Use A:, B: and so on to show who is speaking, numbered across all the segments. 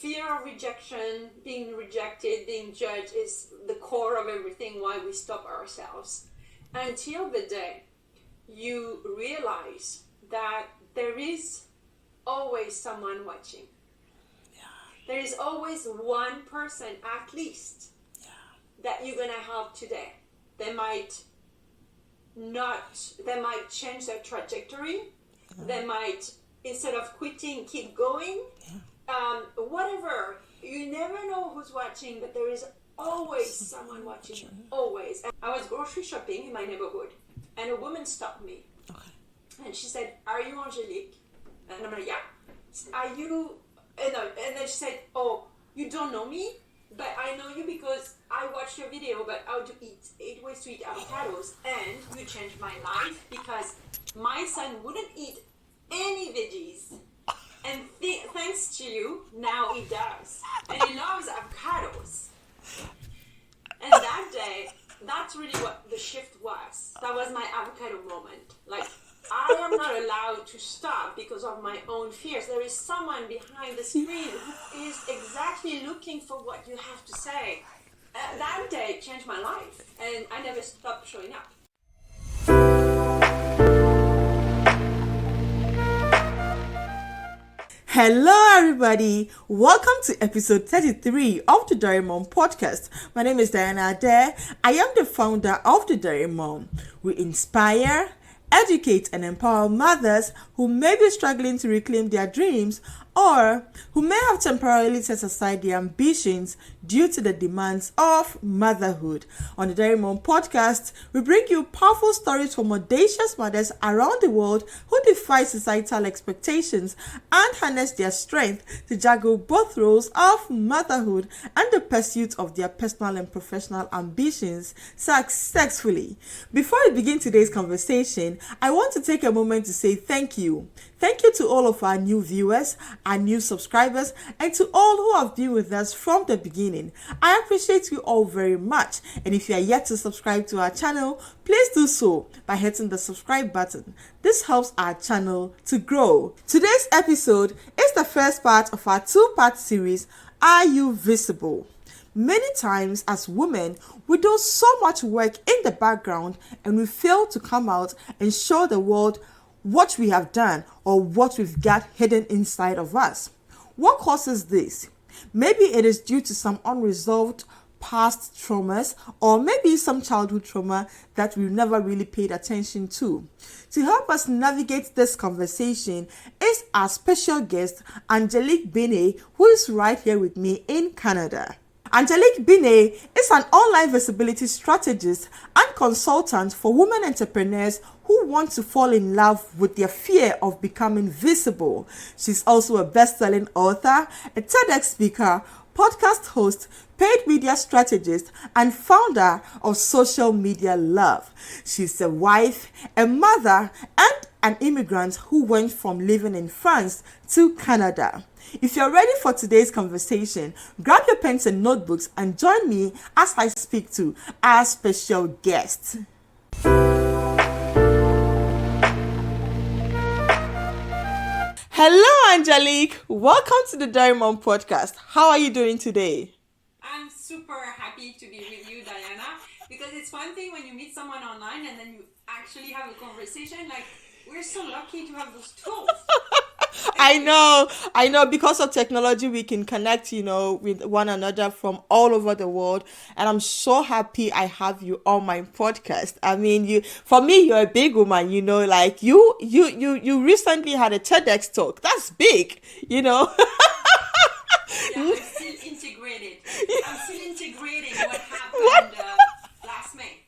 A: fear of rejection, being rejected, being judged is the core of everything, why we stop ourselves. Until the day you realize that there is always someone watching.
B: Yeah.
A: There is always one person at least that you're gonna help today. They might change their trajectory.
B: Yeah.
A: They might, instead of quitting, keep going. Whatever. You never know who's watching, but there is always someone watching. Always. I was grocery shopping in my neighborhood, and a woman stopped me.
B: Okay.
A: And she said, "Are you Angelique?" And I'm like, "Yeah." "Are you?" And then she said, "Oh, you don't know me, but I know you because I watched your video about how to eat 8 ways to eat avocados, and you changed my life because my son wouldn't eat any veggies. And thanks to you, now he does. And he loves avocados." And that day, that's really what the shift was. That was my avocado moment. Like, I am not allowed to stop because of my own fears. There is someone behind the screen who is exactly looking for what you have to say. That day changed my life, and I never stopped showing up.
B: Hello everybody, welcome to episode 33 of the Derry Mom podcast. My name is Diana Ade. I am the founder of the Derry Mom. We inspire, educate and empower mothers who may be struggling to reclaim their dreams or who may have temporarily set aside their ambitions due to the demands of motherhood. On the Derry Mom podcast, we bring you powerful stories from audacious mothers around the world who defy societal expectations and harness their strength to juggle both roles of motherhood and the pursuit of their personal and professional ambitions successfully. Before we begin today's conversation, I want to take a moment to say thank you. Thank you to all of our new viewers, our new subscribers, and to all who have been with us from the beginning. I appreciate you all very much. And if you are yet to subscribe to our channel, please do so by hitting the subscribe button. This helps our channel to grow. Today's episode is the first part of our two-part series, Are You Visible? Many times as women, we do so much work in the background and we fail to come out and show the world what we have done or what we've got hidden inside of us. What causes this? Maybe it is due to some unresolved past traumas or maybe some childhood trauma that we've never really paid attention to. To help us navigate this conversation is our special guest, Angelique Binet, who is right here with me in Canada. Angelique Binet is an online visibility strategist and consultant for women entrepreneurs who want to fall in love with their fear of becoming visible. She's also a best-selling author, a TEDx speaker, podcast host, paid media strategist, and founder of Social Media Love. She's a wife, a mother, and an immigrant who went from living in France to Canada. If you're ready for today's conversation, grab your pens and notebooks and join me as I speak to our special guest. Hello, Angelique. Welcome to the Derry Mom podcast. How are you doing today?
A: I'm super happy to be with you, Diana, because it's one thing when you meet someone online and then you actually have a conversation. Like, we're so lucky to have those tools.
B: I know, because of technology, we can connect, with one another from all over the world. And I'm so happy I have you on my podcast. I mean, you're a big woman, like you recently had a TEDx talk. That's big,
A: Yeah, I'm still integrating what happened last May.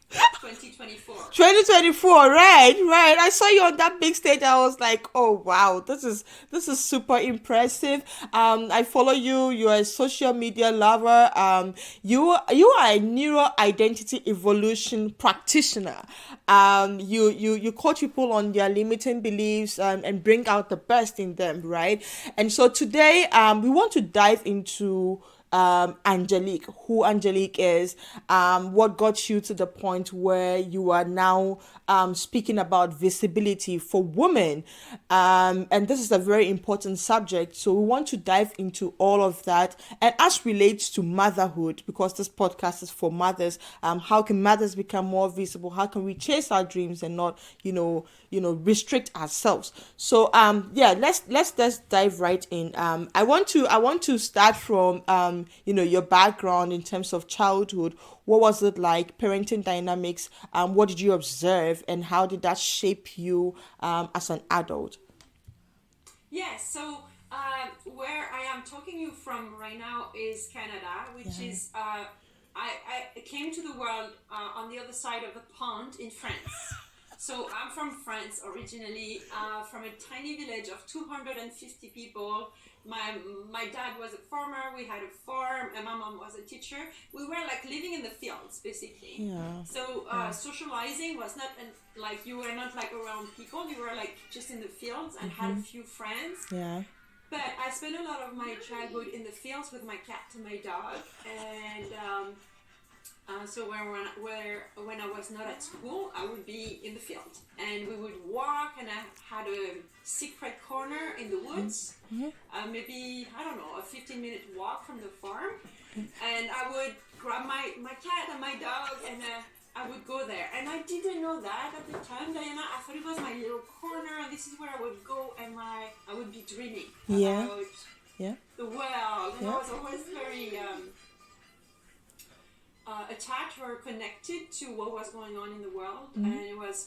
A: 2024,
B: right. I saw you on that big stage. I was like, oh wow, this is super impressive. I follow you. You're a social media lover. You are a neuro identity evolution practitioner. You coach people on their limiting beliefs and bring out the best in them, right? And so today we want to dive into Angelique, who Angelique is, what got you to the point where you are now speaking about visibility for women. And this is a very important subject. So we want to dive into all of that. And as relates to motherhood, because this podcast is for mothers, how can mothers become more visible? How can we chase our dreams and not, restrict ourselves? So let's dive right in. I want to start from your background in terms of childhood. What was it like, parenting dynamics? What did you observe, and how did that shape you as an adult?
A: Yes, so where I am talking you from right now is Canada, which is I came to the world on the other side of the pond in France. So I'm from France originally, from a tiny village of 250 people. My dad was a farmer, we had a farm, and my mom was a teacher. We were like living in the fields, basically.
B: Yeah.
A: So socializing was not, like you were not like around people, you were like just in the fields and had a few friends.
B: Yeah.
A: But I spent a lot of my childhood in the fields with my cat and my dog. And so when I was not at school, I would be in the field. And we would walk, and I had a secret corner in the woods. Maybe, I don't know, a 15-minute walk from the farm. And I would grab my cat and my dog, and I would go there. And I didn't know that at the time, Diana. I thought it was my little corner, and this is where I would go, and I would be dreaming about the world. And I was always very attached or connected to what was going on in the world. And it was,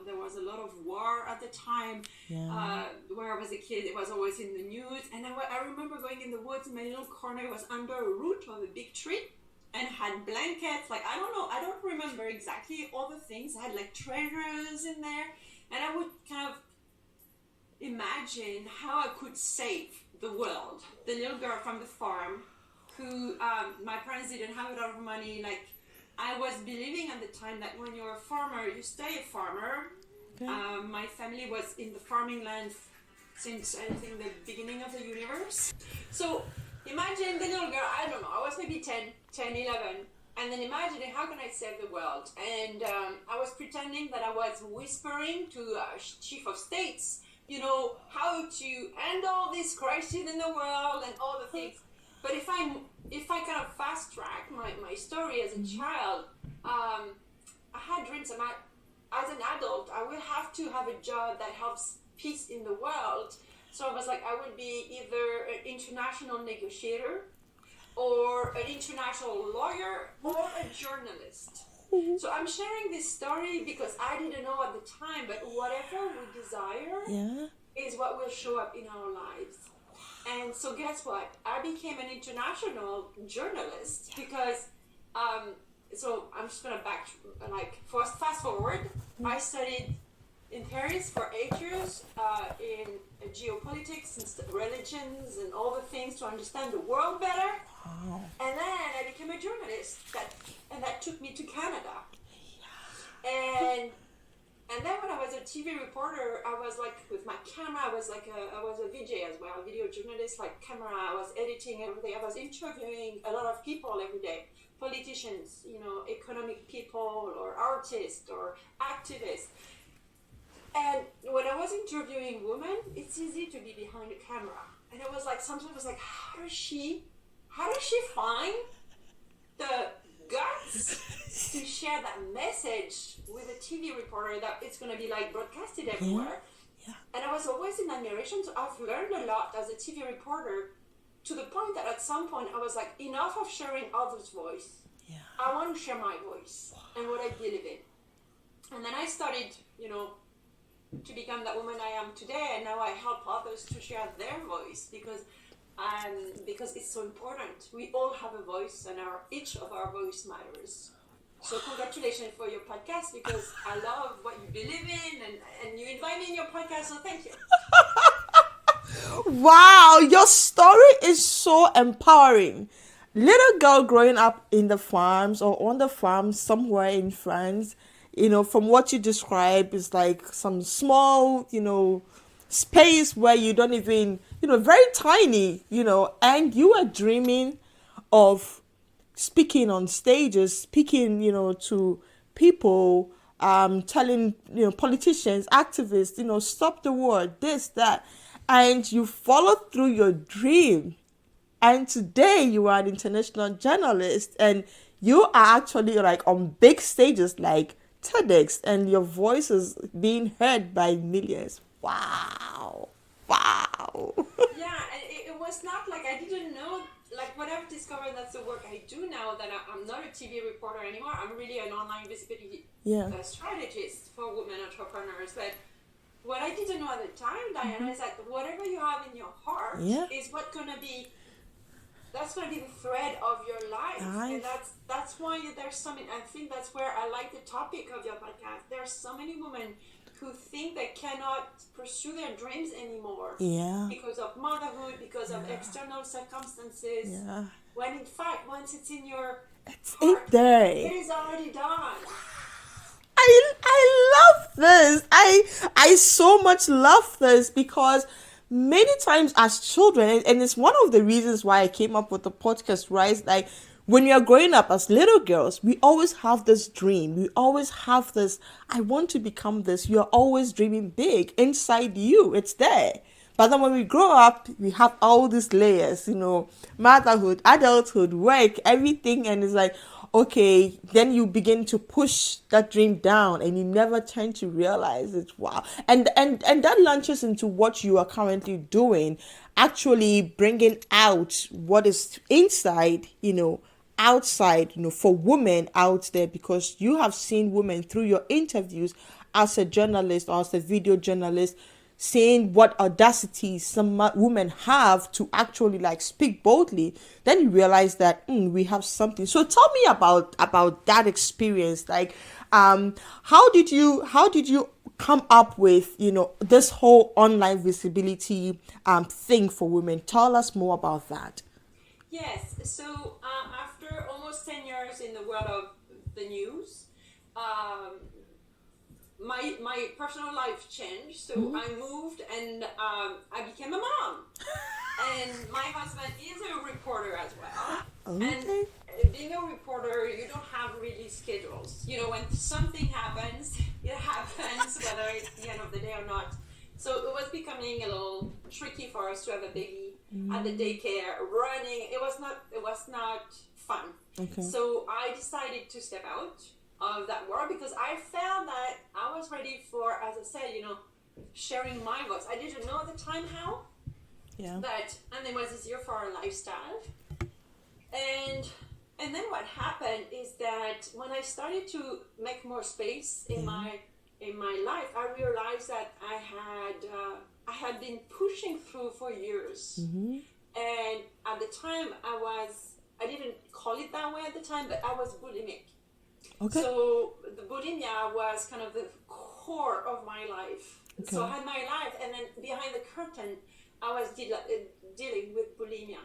A: there was a lot of war at the time. Where I was a kid, it was always in the news. And I remember going in the woods, in my little corner, it was under a root of a big tree, and had blankets. Like, I don't remember exactly all the things. I had like treasures in there, and I would kind of imagine how I could save the world. The little girl from the farm, who my parents didn't have a lot of money. Like, I was believing at the time that when you're a farmer, you stay a farmer. My family was in the farming land since, I think, the beginning of the universe. So imagine the little girl, I don't know, I was maybe 10, 11, and then imagining how can I save the world? And I was pretending that I was whispering to chief of states, how to handle this crisis in the world and all the things. But if I kind of fast track my story as a child, I had dreams about, as an adult, I will have to have a job that helps peace in the world. So I was like, I would be either an international negotiator, or an international lawyer, or a journalist. So I'm sharing this story because I didn't know at the time, but whatever we desire is what will show up in our lives. And so guess what? I became an international journalist because, so I'm just going to fast forward. I studied in Paris for 8 years in geopolitics and religions and all the things to understand the world better. Wow. And then I became a journalist, and that took me to Canada. And then when I was a TV reporter, I was like with my camera. I was a VJ as well, video journalist, like camera. I was editing everything. I was interviewing a lot of people every day, politicians, economic people, or artists, or activists. And when I was interviewing women, it's easy to be behind a camera. And it was like, sometimes I was like, how does she find the guts to share that message with a TV reporter that it's going to be like broadcasted everywhere? And I was always in admiration. So I've learned a lot as a TV reporter, to the point that at some point I was like, enough of sharing others' voice. I want to share my voice and what I believe in. And then I started, to become that woman I am today, and now I help others to share their voice because it's so important. We all have a voice, and each of our voice matters. So congratulations for your podcast, because I love what you believe in, and you invite me in your podcast, so thank you.
B: Wow, your story is so empowering. Little girl growing up in the farms or on the farm somewhere in France, from what you describe, is like some small, space where you don't even, very tiny, and you are dreaming of speaking on stages, speaking, to people, telling, politicians, activists, stop the war, this, that, and you follow through your dream. And today you are an international journalist and you are actually like on big stages like TEDx and your voice is being heard by millions. Wow. Wow.
A: Yeah, and it was not like I didn't know, like when I've discovered that's the work I do now, that I'm not a TV reporter anymore. I'm really an online visibility strategist for women entrepreneurs. But what I didn't know at the time, Diana, is that whatever you have in your heart is what's going to be, that's going to be the thread of your life. And that's why there's so many, I think that's where I like the topic of your podcast. There are so many women who think they cannot pursue their dreams anymore because of motherhood, because of external circumstances. Yeah. When in fact, once it's in your heart, it is already done.
B: I love this. I so much love this because many times as children, and it's one of the reasons why I came up with the podcast, right? Like when you're growing up as little girls, we always have this dream. We always have this, I want to become this. You're always dreaming big inside you. It's there. But then when we grow up, we have all these layers, motherhood, adulthood, work, everything. And it's like, okay, then you begin to push that dream down and you never tend to realize it. Wow. And that launches into what you are currently doing, actually bringing out what is inside, outside, for women out there, because you have seen women through your interviews as a journalist or as a video journalist, seeing what audacity some women have to actually like speak boldly. Then you realize that we have something. So tell me about that experience. Like, how did you come up with this whole online visibility thing for women? Tell us more about that.
A: Yes. So after almost 10 years in the world of the news, my personal life changed. So I moved and I became a mom. And my husband is a reporter as well. Okay. And being a reporter, you don't have really schedules. When something happens, it happens, whether it's the end of the day or not. So it was becoming a little tricky for us to have a baby at the daycare, running. It was not fun. Okay. So I decided to step out of that world because I felt that I was ready for, as I said, sharing my voice. I didn't know at the time how. Yeah. And it was easier for our lifestyle. And then what happened is that when I started to make more space in my life, I realized that I had been pushing through for years. Mm-hmm. And at the time I didn't call it that way at the time, but I was bulimic. Okay. So the bulimia was kind of the core of my life. Okay. So I had my life, and then behind the curtain, I was dealing with bulimia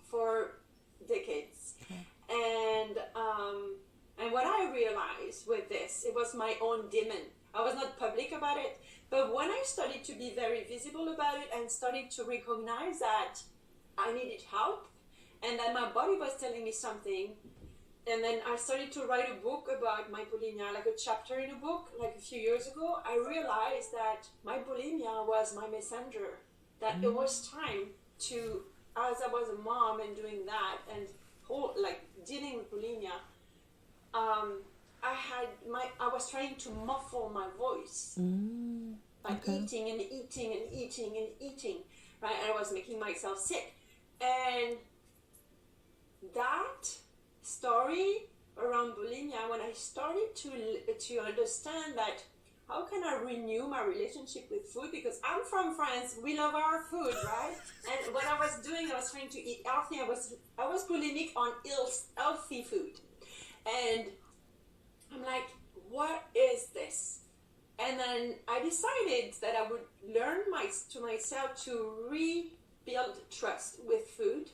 A: for decades. Okay. And what I realized with this, it was my own demon. I was not public about it, but when I started to be very visible about it and started to recognize that I needed help, and that my body was telling me something. And then I started to write a book about my bulimia, like a chapter in a book, like a few years ago. I realized that my bulimia was my messenger, that it was time to, as I was a mom and doing that and dealing with bulimia, I was trying to muffle my voice by eating and eating and eating and eating, right? And I was making myself sick. And that story around bulimia, when I started to understand that how can I renew my relationship with food, because I'm from France, we love our food, right? And what I was doing, I was trying to eat healthy. I was bulimic on healthy food, and I'm like, what is this? And then I decided that I would learn to myself to rebuild trust with food.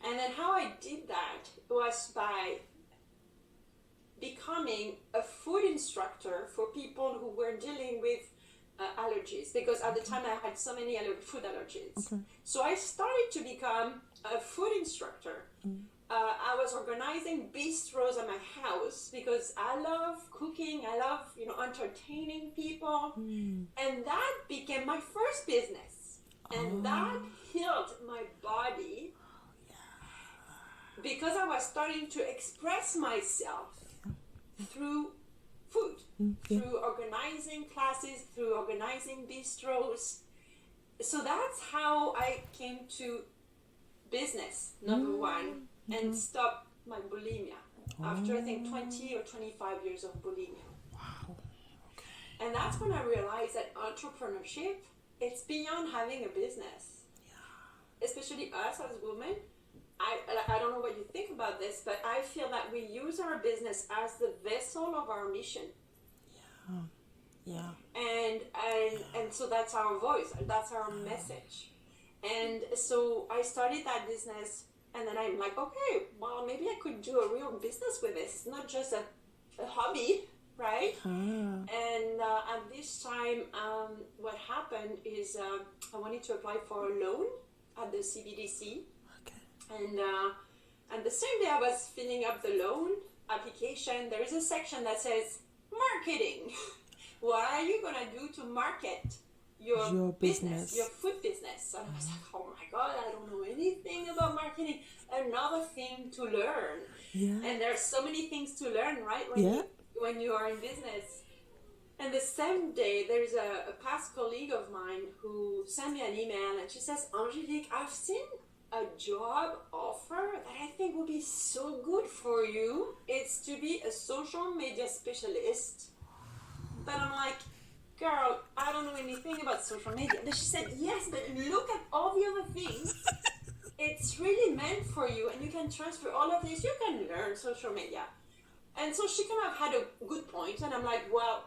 A: And then how I did that was by becoming a food instructor for people who were dealing with allergies, because at the time I had so many food allergies.
B: Okay.
A: So I started to become a food instructor. I was organizing bistros at my house because I love cooking. I love, entertaining people. And that became my first business. And that healed my body because I was starting to express myself through food, through organizing classes, through organizing bistros. So that's how I came to business, number one, and stop my bulimia after I think 20 or 25 years of bulimia.
B: Wow. Okay.
A: And that's when I realized that entrepreneurship, it's beyond having a business. Especially us as women. I don't know what you think about this, but I feel that we use our business as the vessel of our mission. And so that's our voice, that's our message. And so I started that business, and then I'm like, okay, well, maybe I could do a real business with this. It's not just a hobby, right? And at this time, what happened is I wanted to apply for a loan at the CBDC. And the same day I was filling up the loan application, there is a section that says marketing. What are you going to do to market your business, your food business? And I was like, oh my God, I don't know anything about marketing. Another thing to learn. And there's so many things to learn, right? When you are in business. And the same day, there's a past colleague of mine who sent me an email, and she says, Angélique, I've seen a job offer that I think would be so good for you. It's to be a social media specialist. But I'm like, girl, I don't know anything about social media. But she said, yes, but look at all the other things. It's really meant for you, and you can transfer all of this. You can learn social media. And so she kind of had a good point, and I'm like, well,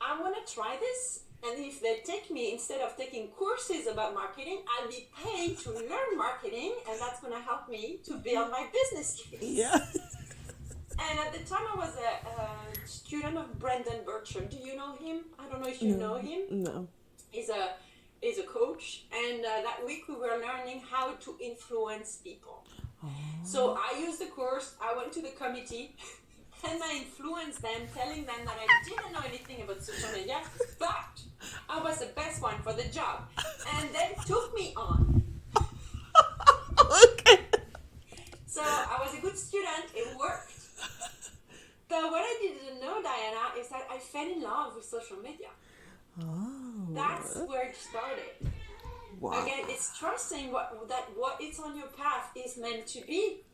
A: I want to try this. And if they take me, instead of taking courses about marketing, I'll be paid to learn marketing, and that's going to help me to build my business case. And at the time, I was a student of Brendan Burchard. Do you know him? I don't know if you know him.
B: No.
A: He's a coach, and that week we were learning how to influence people. So I used the course. I went to the committee. And I influenced them, telling them that I didn't know anything about social media, but I was the best one for the job. And they took me on.
B: Okay.
A: So I was a good student, it worked. But what I didn't know, Diana, is that I fell in love with social media. That's where it started.
B: Wow.
A: Again, it's trusting what is on your path is meant to be.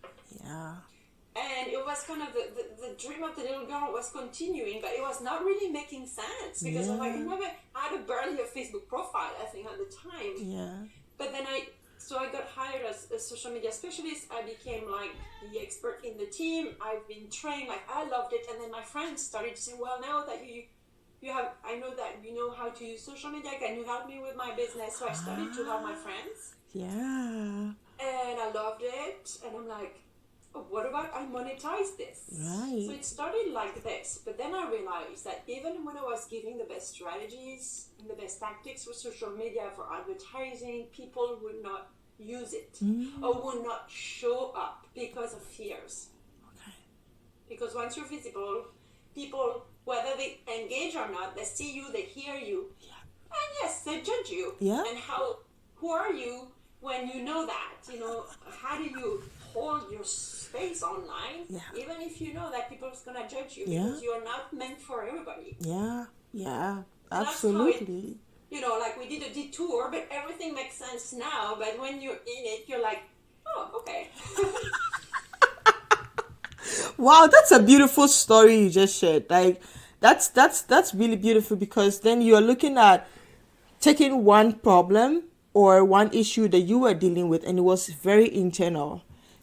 A: And it was kind of the dream of the little girl was continuing, but it was not really making sense because I had barely a Facebook profile, I think, at the time. But then I got hired as a social media specialist. I became like the expert in the team. I've been trained, like I loved it. And then my friends started to say, well, now that I know that you know how to use social media, can you help me with my business? So I started to help my friends. And I loved it. And I'm like, what about I monetize this? So it started like this, but then I realized that even when I was giving the best strategies and the best tactics for social media for advertising, people would not use it or would not show up because of fears. Because once you're visible, people, whether they engage or not, they see you, they hear you, and yes, they judge you. And who are you when you know that? How do you hold your space online, even if you know that people are going to judge you because you are not meant for everybody.
B: Absolutely.
A: Like we did a detour, but everything makes sense now. But when you're in it, you're like, oh, okay.
B: Wow, that's a beautiful story you just shared. Like, that's really beautiful because then you're looking at taking one problem or one issue that you were dealing with, and it was very internal.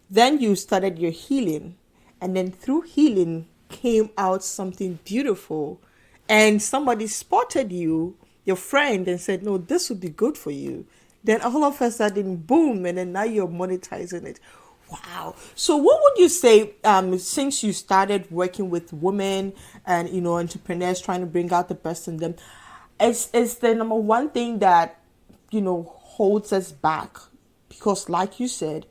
B: Then you started your healing, and then through healing came out something beautiful, and somebody spotted you, your friend, and said, no, this would be good for you. Then all of a sudden, boom, and then now you're monetizing it. Wow. So what would you say, since you started working with women and, entrepreneurs trying to bring out the best in them, it's the number one thing that, holds us back, because like you said,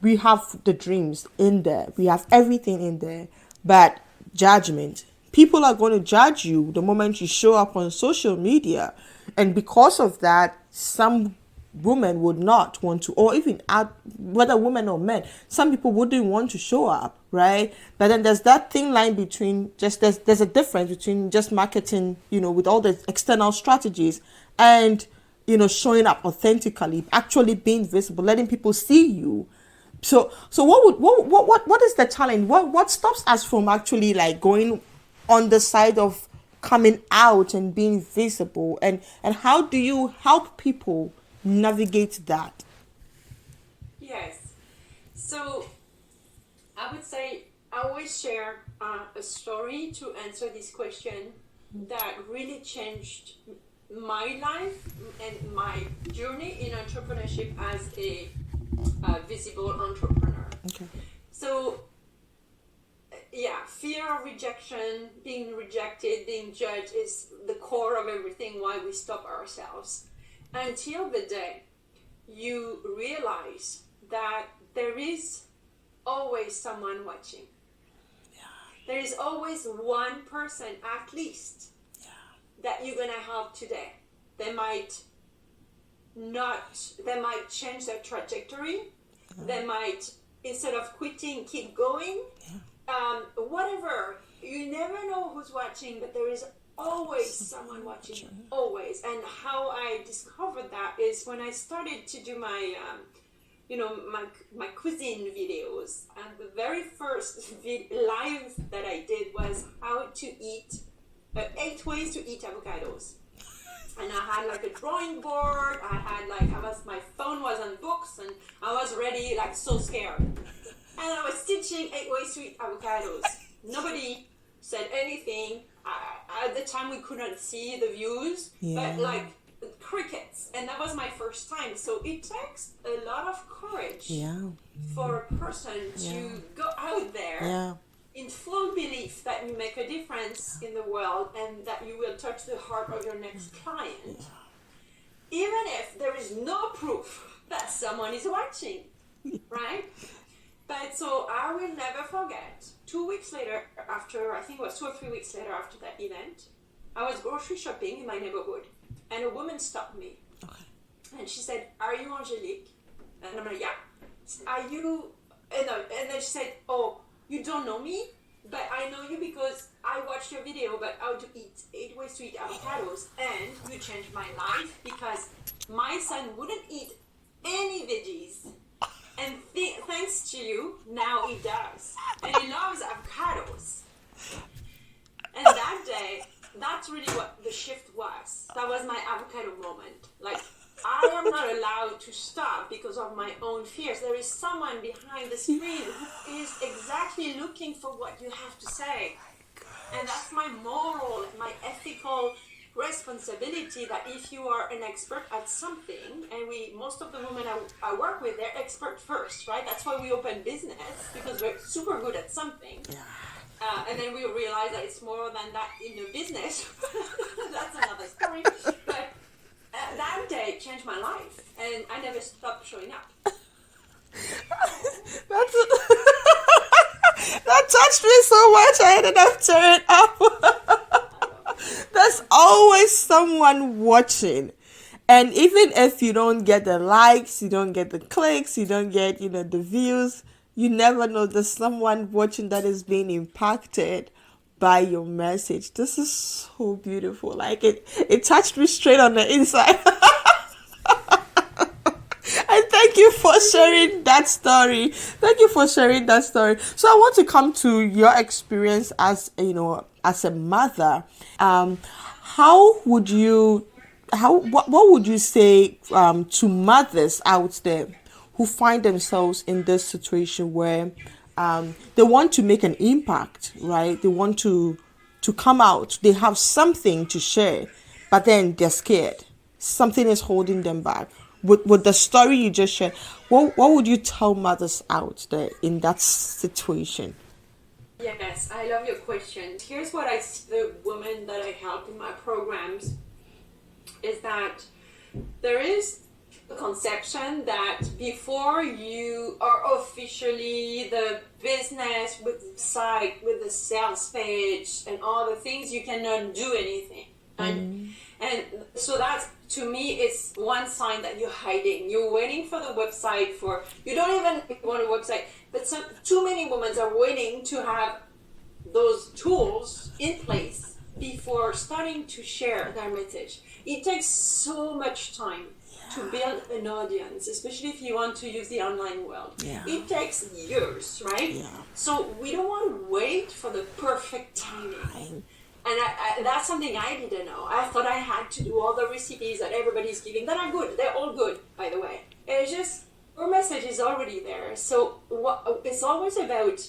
B: we have the dreams in there, we have everything in there, but judgment, people are going to judge you the moment you show up on social media. And because of that, some women would not want to, or even whether women or men, some people wouldn't want to show up, right? But then there's that thin line between there's a difference between just marketing, with all the external strategies, and showing up authentically, actually being visible, letting people see you. So what is the challenge? What stops us from actually like going on the side of coming out and being visible, and how do you help people navigate that?
A: Yes. So I would say I always share a story to answer this question that really changed my life and my journey in entrepreneurship as a visible entrepreneur.
B: Okay.
A: So fear of rejection, being rejected, being judged is the core of everything why we stop ourselves. Until the day you realize that there is always someone watching.
B: Yeah.
A: There is always one person at least that you're going to help today. They might change their trajectory. They might, instead of quitting, keep going. Whatever. You never know who's watching, but there is always someone watching. Always. And how I discovered that is when I started to do my cuisine videos. And the very first live that I did was how to eat 8 ways to eat avocados. And I had like a drawing board. My phone was on books, and I was ready, like so scared. And I was teaching 8 ways to eat avocados. Nobody said anything. At the time, we couldn't see the views, but like crickets. And that was my first time. So it takes a lot of courage for a person to go out there in full belief that you make a difference in the world and that you will touch the heart of your next client, even if there is no proof that someone is watching, right? But so I will never forget, 2 weeks later, I think it was 2 or 3 weeks later after that event, I was grocery shopping in my neighborhood, and a woman stopped me. Okay. And she said, "Are you Angelique?" And I'm like, "Yeah." "Are you..." And then she said, "Oh, you don't know me, but I know you because I watched your video about how to eat 8 ways to eat avocados, and you changed my life because my son wouldn't eat any veggies. And thanks to you, now he does. And he loves avocados." And that day, that's really what the shift was. That was my avocado moment. Like, I am not allowed to stop because of my own fears. There is someone behind the screen who is exactly looking for what you have to say. And that's my moral, my ethical responsibility, that if you are an expert at something, and most of the women I work with, they're expert first, right? That's why we open business, because we're super good at something. And then we realize that it's more than that in the business. That's another story. But that day changed my life, and I never stopped showing up.
B: That touched me so much, I ended up tearing up. There's always someone watching. And even if you don't get the likes, you don't get the clicks, you don't get, the views, you never know there's someone watching that is being impacted by your message. This is so beautiful. Like it touched me straight on the inside. And thank you for sharing that story. So I want to come to your experience as a mother. What would you say to mothers out there who find themselves in this situation where they want to make an impact, right? They want to come out. They have something to share, but then they're scared. Something is holding them back. With the story you just shared, what would you tell mothers out there in that situation?
A: Yes, I love your question. Here's what I see the women that I help in my programs. is that there is a conception that before you are officially the business with the site, with the sales page and all the things, you cannot do anything. And so that's, to me, it's one sign that you're hiding. You're waiting for the website you don't even want a website, but too many women are waiting to have those tools in place before starting to share their message. It takes so much time to build an audience, especially if you want to use the online world. It takes years, right? So we don't want to wait for the perfect timing. And that's something I didn't know. I thought I had to do all the recipes that everybody's giving. That are good. They're all good, by the way. It's just, your message is already there. So it's always about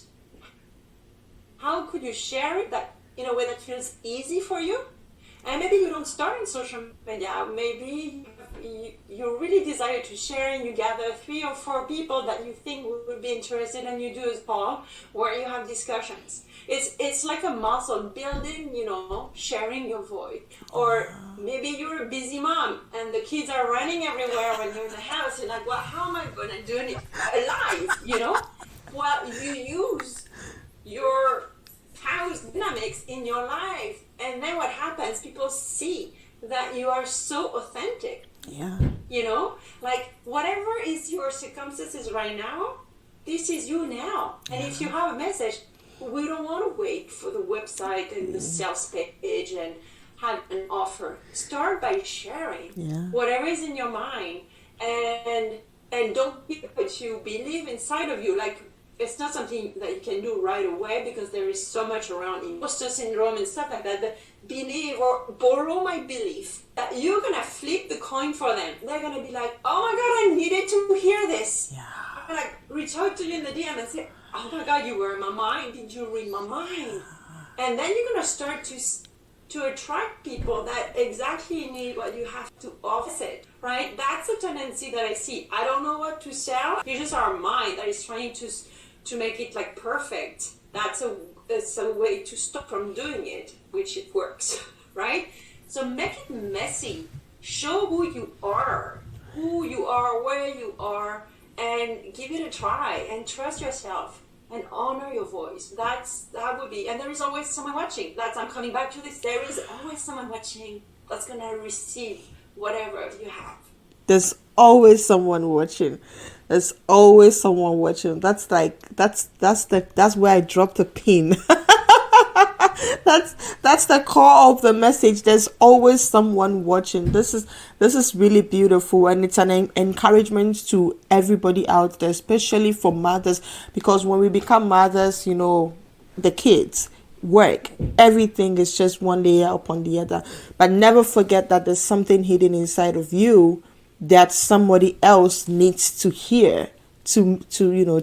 A: how could you share it that in a way that feels easy for you. And maybe you don't start in social media. Maybe you really desire to share and you gather 3 or 4 people that you think would be interested, and you do a poll where you have discussions. It's like a muscle building, sharing your voice. Or maybe you're a busy mom and the kids are running everywhere when you're in the house. You're like, well, how am I going to do it live, Well, you use your house dynamics in your life. And then what happens, people see that you are so authentic. Like whatever is your circumstances right now, this is you now. And if you have a message, we don't want to wait for the website and the sales page and have an offer. Start by sharing whatever is in your mind, and don't keep what you believe inside of you. Like, it's not something that you can do right away because there is so much around imposter syndrome and stuff like that. But believe or borrow my belief that you're gonna flip the coin for them. They're gonna be like, oh my God, I needed to hear this. I'm gonna reach out to you in the DM and say, oh my God, you were in my mind. Did you read my mind? And then you're gonna start to attract people that exactly need what you have to offer, right? That's a tendency that I see. I don't know what to sell. It's just our mind that is trying to make it like perfect. That's a way to stop from doing it, which it works, right? So make it messy. Show who you are, where you are, and give it a try, and trust yourself, and honor your voice. That would be, and there is always someone watching. I'm coming back to this. There is always someone watching that's gonna receive whatever you have.
B: There's always someone watching. There's always someone watching. That's where I drop the pin. That's the core of the message. There's always someone watching. This is really beautiful, and it's an encouragement to everybody out there, especially for mothers, because when we become mothers, the kids, work, everything is just one layer upon the other. But never forget that there's something hidden inside of you that somebody else needs to hear to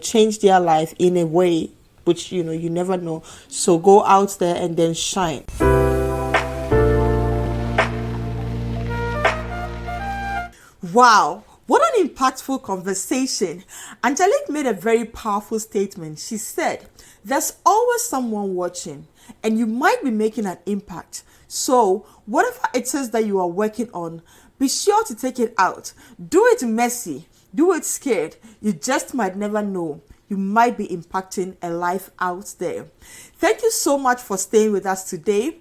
B: change their life in a way which you never know. So go out there and then shine. Wow, what an impactful conversation. Angelique made a very powerful statement. She said, there's always someone watching and you might be making an impact. So whatever it is that you are working on, be sure to take it out. Do it messy. Do it scared. You just might never know. You might be impacting a life out there. Thank you so much for staying with us today.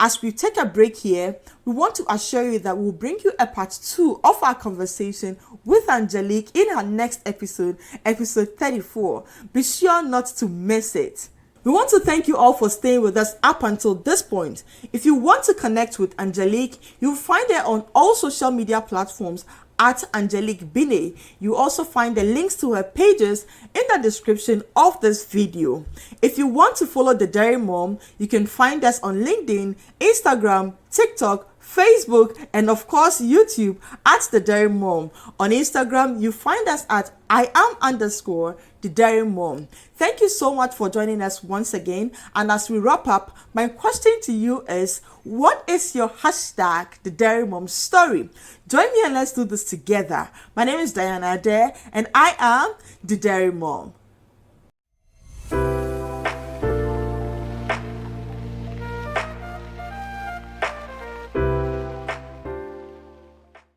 B: As we take a break here, we want to assure you that we'll bring you a part 2 of our conversation with Angelique in our next episode, episode 34. Be sure not to miss it. We want to thank you all for staying with us up until this point. If you want to connect with Angelique, you'll find her on all social media platforms at Angelique Binet. You also find the links to her pages in the description of this video. If you want to follow the Derry Mom, you can find us on LinkedIn, Instagram, TikTok, Facebook, and of course YouTube at the Derry Mom. On Instagram, you find us at @the Derry Mom. Thank you so much for joining us once again. And as we wrap up, my question to you is, what is your hashtag the Derry Mom story? Join me and let's do this together. My name is Diana Adair and I am the Derry Mom.